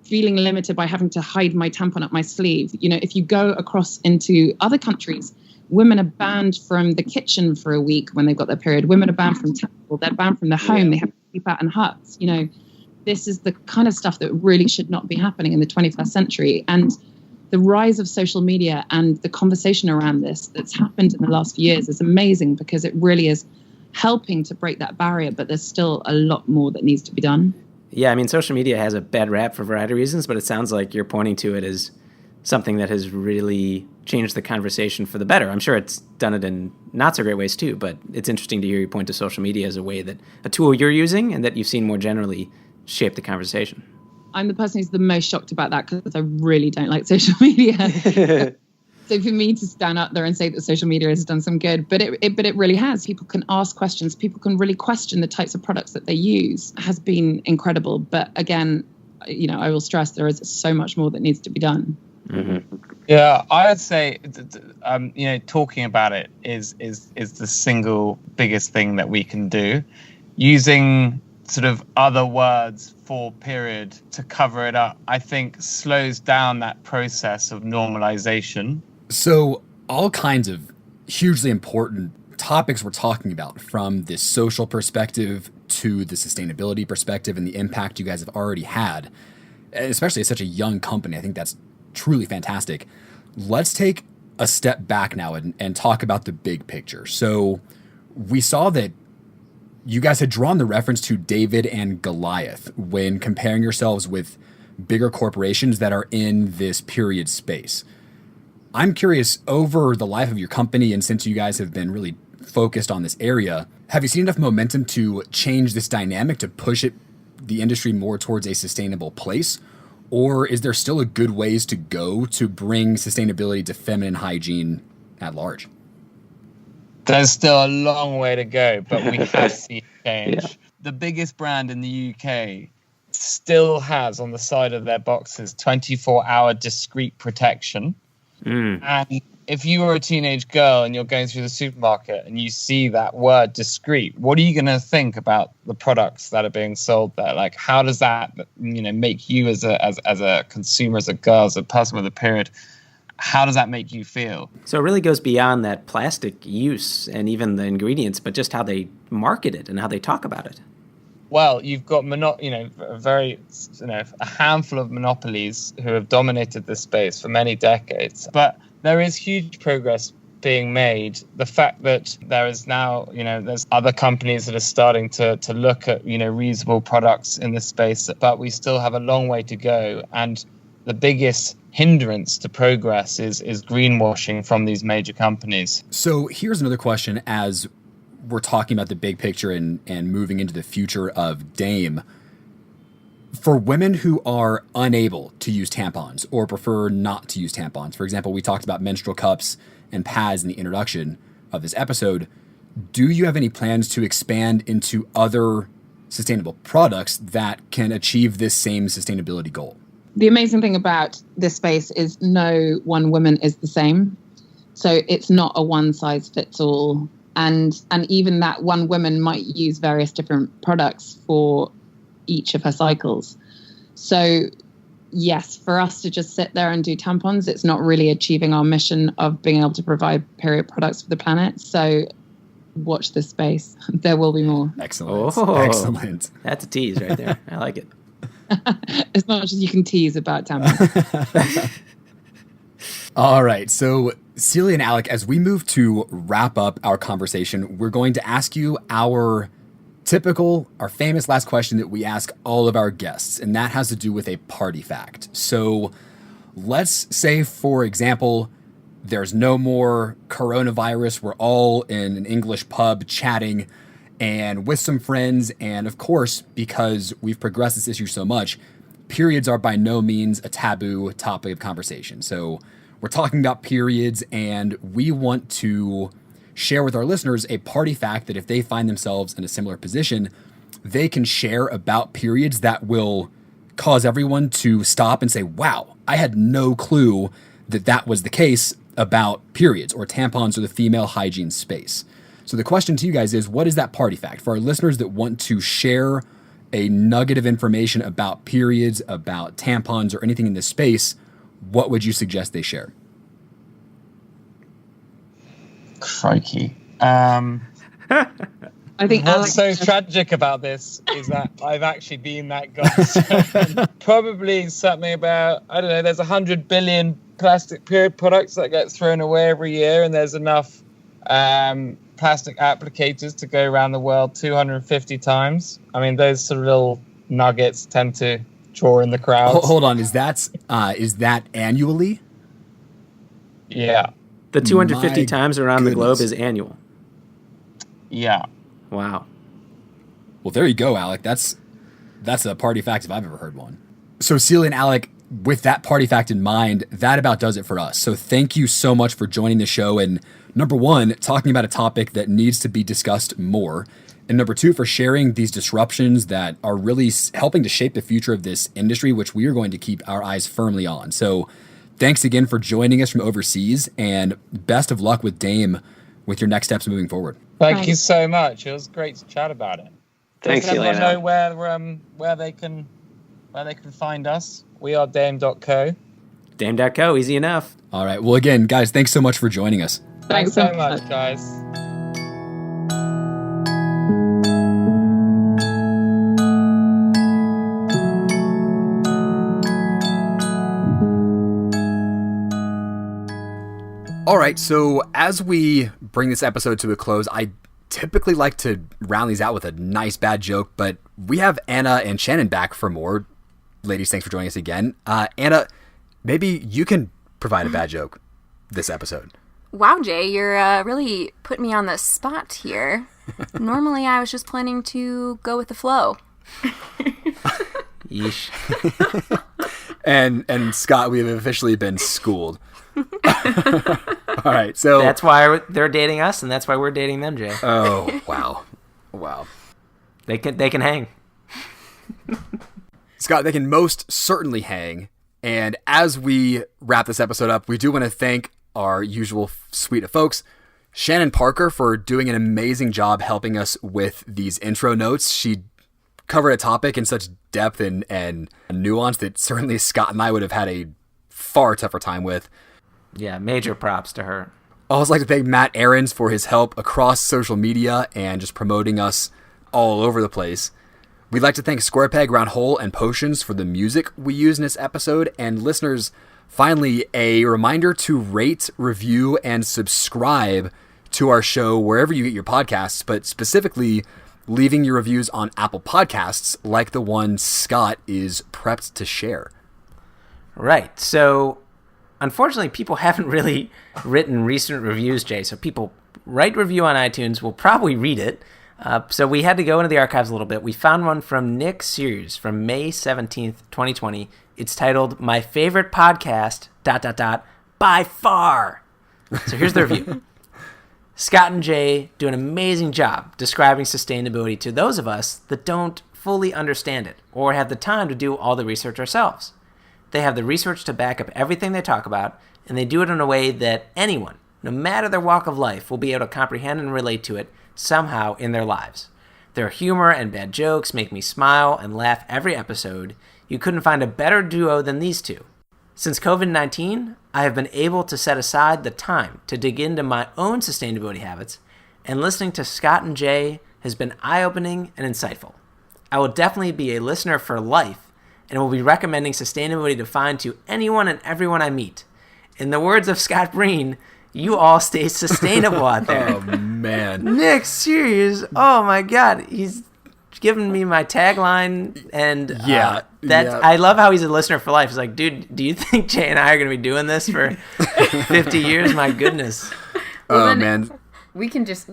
feeling limited by having to hide my tampon up my sleeve. You know, if you go across into other countries, women are banned from the kitchen for a week when they've got their period. Women are banned from temple. They're banned from the home. They have to sleep out in huts. You know, this is the kind of stuff that really should not be happening in the 21st century. And the rise of social media and the conversation around this that's happened in the last few years is amazing, because it really is helping to break that barrier, but there's still a lot more that needs to be done.
Yeah, I mean, social media has a bad rap for a variety of reasons, but it sounds like you're pointing to it as something that has really changed the conversation for the better. I'm sure it's done it in not so great ways too, but it's interesting to hear you point to social media as a tool you're using and that you've seen more generally shape the conversation.
I'm the person who's the most shocked about that, because I really don't like social media. So for me to stand up there and say that social media has done some good, but it really has. People can ask questions. People can really question the types of products that they use. It has been incredible. But again, you know, I will stress there is so much more that needs to be done.
Mm-hmm. Yeah, I would say, you know, talking about it is the single biggest thing that we can do. Using sort of other words for period to cover it up, I think slows down that process of normalization.
So all kinds of hugely important topics we're talking about, from this social perspective to the sustainability perspective and the impact you guys have already had, especially as such a young company. I think that's truly fantastic. Let's take a step back now and talk about the big picture. So we saw that you guys had drawn the reference to David and Goliath when comparing yourselves with bigger corporations that are in this period space. I'm curious, over the life of your company, and since you guys have been really focused on this area, have you seen enough momentum to change this dynamic to push the industry more towards a sustainable place? Or is there still a good ways to go to bring sustainability to feminine hygiene at large?
There's still a long way to go, but we have seen change. Yeah. The biggest brand in the UK still has on the side of their boxes 24-hour discreet protection. And if you were a teenage girl and you're going through the supermarket and you see that word discreet, what are you going to think about the products that are being sold there? Like, how does that, you know, make you as a consumer, as a girl, as a person with a period? How does that make you feel?
So it really goes beyond that plastic use and even the ingredients, but just how they market it and how they talk about it.
Well, you've got a handful of monopolies who have dominated this space for many decades. But there is huge progress being made. The fact that there is now, you know, there's other companies that are starting to look at, you know, reusable products in this space, but we still have a long way to go. And the biggest hindrance to progress is greenwashing from these major companies.
So here's another question, as we're talking about the big picture and moving into the future of Dame. For women who are unable to use tampons or prefer not to use tampons, for example, we talked about menstrual cups and pads in the introduction of this episode. Do you have any plans to expand into other sustainable products that can achieve this same sustainability goal?
The amazing thing about this space is no one woman is the same. So it's not a one size fits all. And even that one woman might use various different products for each of her cycles. So yes, for us to just sit there and do tampons, it's not really achieving our mission of being able to provide period products for the planet. So watch this space. There will be more.
Excellent.
Oh,
excellent.
That's a tease right there. I like it.
As much as you can tease about tampons.
All right. So Celia and Alec, as we move to wrap up our conversation, we're going to ask you our famous last question that we ask all of our guests, and that has to do with a party fact. So let's say, for example, there's no more coronavirus. We're all in an English pub chatting and with some friends. And of course, because we've progressed this issue so much, periods are by no means a taboo topic of conversation. So we're talking about periods, and we want to share with our listeners a party fact that if they find themselves in a similar position, they can share about periods that will cause everyone to stop and say, wow, I had no clue that was the case. about periods or tampons or the female hygiene space. So the question to you guys is, what is that party fact? For our listeners that want to share a nugget of information about periods, about tampons, or anything in this space, what would you suggest they share?
Crikey.
I think
What's
Alex,
so tragic about this is that I've actually been that guy. So probably something about, I don't know, there's 100 billion plastic period products that get thrown away every year, and there's enough plastic applicators to go around the world 250 times. I mean, those sort of little nuggets tend to draw in the crowd.
Hold on, is that annually?
Yeah.
The 250
My
times around the globe
goodness.
is annual.
Yeah.
Wow.
Well, there you go, Alec. That's a party fact if I've ever heard one. So Celia and Alec, with that party fact in mind, that about does it for us. So thank you so much for joining the show. And number one, talking about a topic that needs to be discussed more. And number two, for sharing these disruptions that are really helping to shape the future of this industry, which we are going to keep our eyes firmly on. So thanks again for joining us from overseas, and best of luck with Dame with your next steps moving forward.
Thank you so much. It was great to chat about it.
Thanks,
Does
Celia.
anyone know where they can find us? We are Dame.co.
Dame.co, easy enough.
All right. Well, again, guys, thanks so much for joining us.
Thanks so much, guys.
All right, so as we bring this episode to a close, I typically like to round these out with a nice bad joke, but we have Anna and Shannon back for more. Ladies, thanks for joining us again. Anna, maybe you can provide a bad joke this episode.
Wow, Jay, you're really putting me on the spot here. Normally, I was just planning to go with the flow.
Yeesh.
And Scott, we have officially been schooled. All right, so
That's why they're dating us, and that's why we're dating them, Jay.
oh wow,
They can hang.
Scott, they can most certainly hang. And as we wrap this episode up, we do want to thank our usual suite of folks, Shannon Parker, for doing an amazing job helping us with these intro notes. She covered a topic in such depth and nuance that certainly Scott and I would have had a far tougher time with.
Yeah, major props to her.
I also like to thank Matt Aarons for his help across social media and just promoting us all over the place. We'd like to thank Square Peg, Round Hole, and Potions for the music we use in this episode. And listeners, finally, a reminder to rate, review, and subscribe to our show wherever you get your podcasts, but specifically leaving your reviews on Apple Podcasts like the one Scott is prepped to share.
Right. So, unfortunately, people haven't really written recent reviews, Jay. So people write review on iTunes. We'll probably read it. So we had to go into the archives a little bit. We found one from Nick Sears from May 17th, 2020. It's titled, "My Favorite Podcast, ... by far." So here's the review. Scott and Jay do an amazing job describing sustainability to those of us that don't fully understand it or have the time to do all the research ourselves. They have the research to back up everything they talk about, and they do it in a way that anyone, no matter their walk of life, will be able to comprehend and relate to it somehow in their lives. Their humor and bad jokes make me smile and laugh every episode. You couldn't find a better duo than these two. Since COVID-19, I have been able to set aside the time to dig into my own sustainability habits, and listening to Scott and Jay has been eye-opening and insightful. I will definitely be a listener for life, and will be recommending sustainability defined to anyone and everyone I meet. In the words of Scott Breen, you all stay sustainable out there.
Oh, man.
Nick, serious? Oh my God, he's given me my tagline, and
Yeah.
I love how he's a listener for life. He's like, dude, do you think Jay and I are going to be doing this for 50 years? My goodness.
Oh, man.
We'll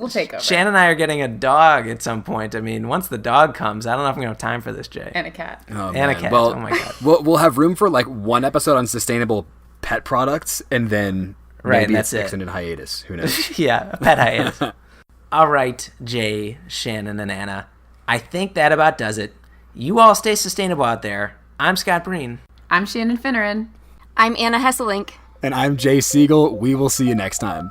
take over.
Shannon and I are getting a dog at some point. I mean, once the dog comes, I don't know if I'm going to have time for this, Jay.
And a cat.
Oh,
And a
man.
cat.
Well,
Oh my God.
We'll have room for like one episode on sustainable pet products, and then
Right,
maybe
that's
it's
it.
extended hiatus. Who knows?
Yeah, a pet hiatus. All right, Jay, Shannon, and Anna. I think that about does it. You all stay sustainable out there. I'm Scott Breen.
I'm Shannon Finneran.
I'm Anna Hesselink.
And I'm Jay Siegel. We will see you next time.